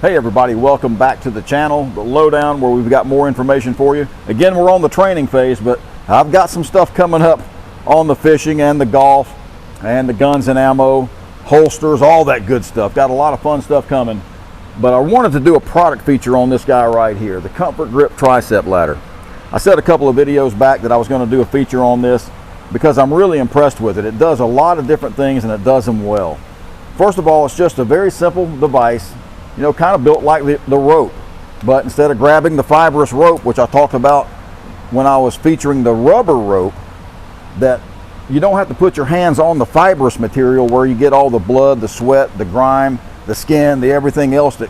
Hey everybody, welcome back to the channel, the lowdown, where we've got more information for you. Again, we're on the training phase, but I've got some stuff coming up on the fishing and the golf and the guns and ammo, holsters, all that good stuff. Got a lot of fun stuff coming, but I wanted to do a product feature on this guy right here, the Comfort Grip Tricep Ladder. I said a couple of videos back that I was going to do a feature on this because I'm really impressed with it. It does a lot of different things and it does them well. First of all, it's just a very simple device, you know, kind of built like the rope, but instead of grabbing the fibrous rope, which I talked about when I was featuring the rubber rope, that you don't have to put your hands on the fibrous material where you get all the blood, the sweat, the grime, the skin, the everything else that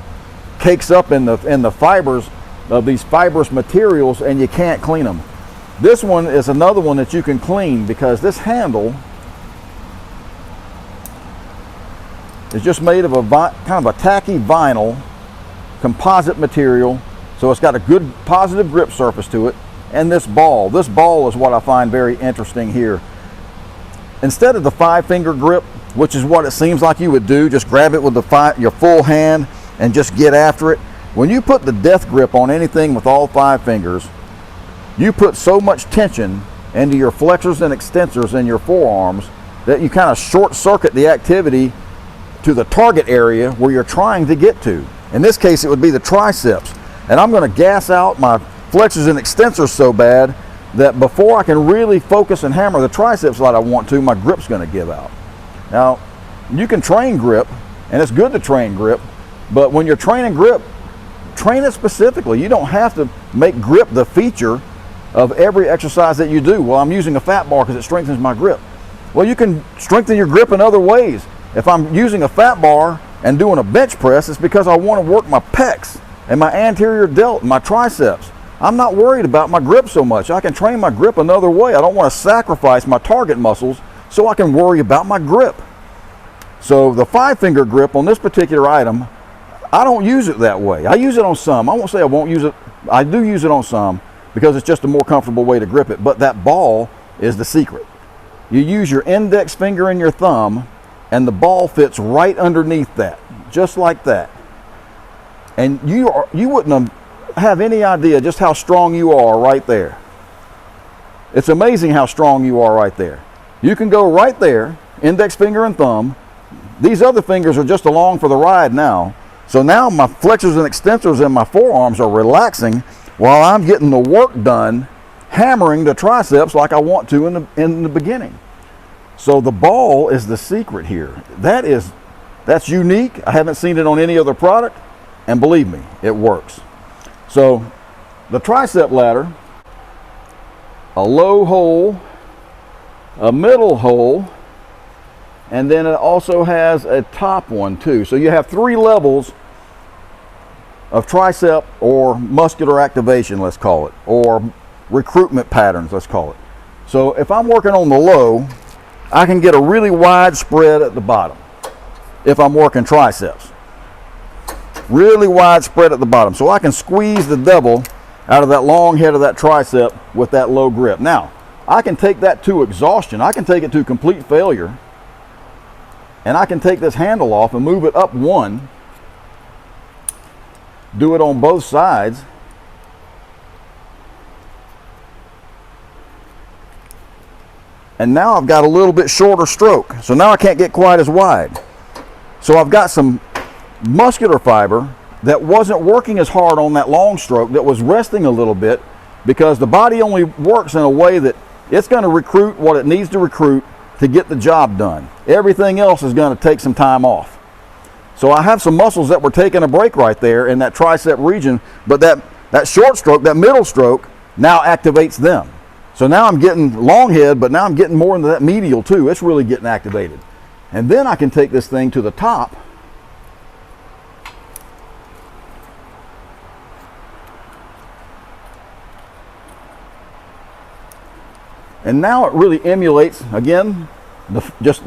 cakes up in the fibers of these fibrous materials, and you can't clean them. This one is another one that you can clean because this handle is just made of a kind of a tacky vinyl composite material, so it's got a good positive grip surface to it. And this ball is what I find very interesting here. Instead of the 5-finger grip, which is what it seems like you would do, just grab it with your full hand and just get after it. When you put the death grip on anything with all 5 fingers, you put so much tension into your flexors and extensors in your forearms that you kind of short circuit the activity to the target area where you're trying to get to. In this case, it would be the triceps. And I'm going to gas out my flexors and extensors so bad that before I can really focus and hammer the triceps like I want to, my grip's going to give out. Now, you can train grip, and it's good to train grip, but when you're training grip, train it specifically. You don't have to make grip the feature of every exercise that you do. Well, I'm using a fat bar because it strengthens my grip. Well, you can strengthen your grip in other ways. If I'm using a fat bar and doing a bench press, it's because I want to work my pecs and my anterior delt and my triceps. I'm not worried about my grip so much. I can train my grip another way. I don't want to sacrifice my target muscles so I can worry about my grip. So the 5-finger grip on this particular item, I don't use it that way. I use it on some. I won't say I won't use it. I do use it on some because it's just a more comfortable way to grip it. But that ball is the secret. You use your index finger and your thumb, and the ball fits right underneath that, just like that. And you wouldn't have any idea just how strong you are right there. It's amazing how strong you are right there. You can go right there, index finger and thumb. These other fingers are just along for the ride now. So now my flexors and extensors in my forearms are relaxing while I'm getting the work done, hammering the triceps like I want to in the beginning. So the ball is the secret here. That's unique. I haven't seen it on any other product, and believe me, it works. So the tricep ladder, a low hole, a middle hole, and then it also has a top one too. So you have 3 levels of tricep or muscular activation, let's call it, or recruitment patterns, let's call it. So if I'm working on the low, I can get a really wide spread at the bottom if I'm working triceps. Really wide spread at the bottom. So I can squeeze the devil out of that long head of that tricep with that low grip. Now, I can take that to exhaustion. I can take it to complete failure. And I can take this handle off and move it up 1. Do it on both sides. And now I've got a little bit shorter stroke. So now I can't get quite as wide. So I've got some muscular fiber that wasn't working as hard on that long stroke, that was resting a little bit, because the body only works in a way that it's going to recruit what it needs to recruit to get the job done. Everything else is going to take some time off. So I have some muscles that were taking a break right there in that tricep region, but that short stroke, that middle stroke, now activates them. So now I'm getting long head, but now I'm getting more into that medial too. It's really getting activated. And then I can take this thing to the top. And now it really emulates, again, just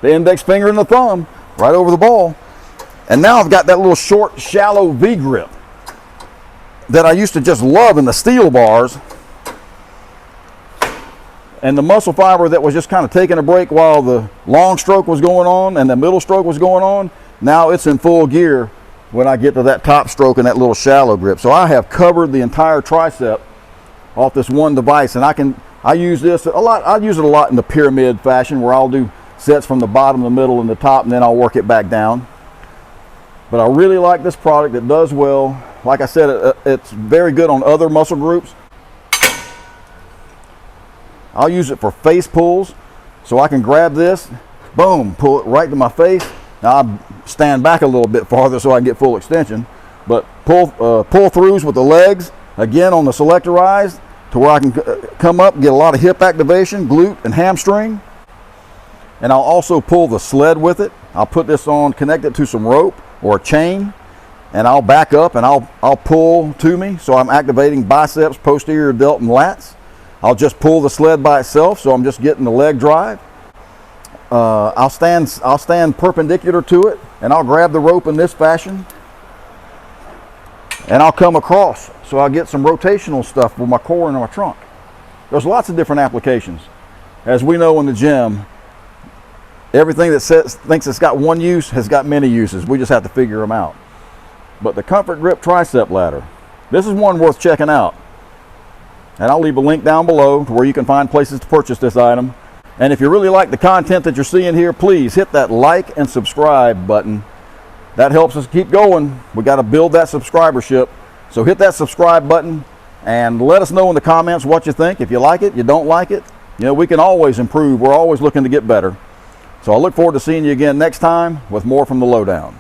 the index finger and the thumb right over the ball. And now I've got that little short, shallow V grip that I used to just love in the steel bars. And the muscle fiber that was just kind of taking a break while the long stroke was going on and the middle stroke was going on, now it's in full gear when I get to that top stroke and that little shallow grip. So I have covered the entire tricep off this one device, and I use this a lot. I use it a lot in the pyramid fashion, where I'll do sets from the bottom, the middle, and the top, and then I'll work it back down. But I really like this product. It does well. Like I said, it's very good on other muscle groups. I'll use it for face pulls, so I can grab this, boom, pull it right to my face. Now I stand back a little bit farther so I can get full extension, but pull throughs with the legs, again on the selectorized, to where I can come up and get a lot of hip activation, glute and hamstring. And I'll also pull the sled with it. I'll put this on, connect it to some rope or a chain, and I'll back up and I'll pull to me, so I'm activating biceps, posterior delt, and lats. I'll just pull the sled by itself, so I'm just getting the leg drive. I'll stand perpendicular to it, and I'll grab the rope in this fashion, and I'll come across, so I'll get some rotational stuff with my core and my trunk. There's lots of different applications. As we know in the gym, everything that thinks it's got one use has got many uses. We just have to figure them out. But the Comfort Grip Tricep Ladder, this is one worth checking out. And I'll leave a link down below to where you can find places to purchase this item. And if you really like the content that you're seeing here, please hit that like and subscribe button. That helps us keep going. We got to build that subscribership. So hit that subscribe button and let us know in the comments what you think. If you like it, you don't like it, you know, we can always improve. We're always looking to get better. So I look forward to seeing you again next time with more from the Lowdown.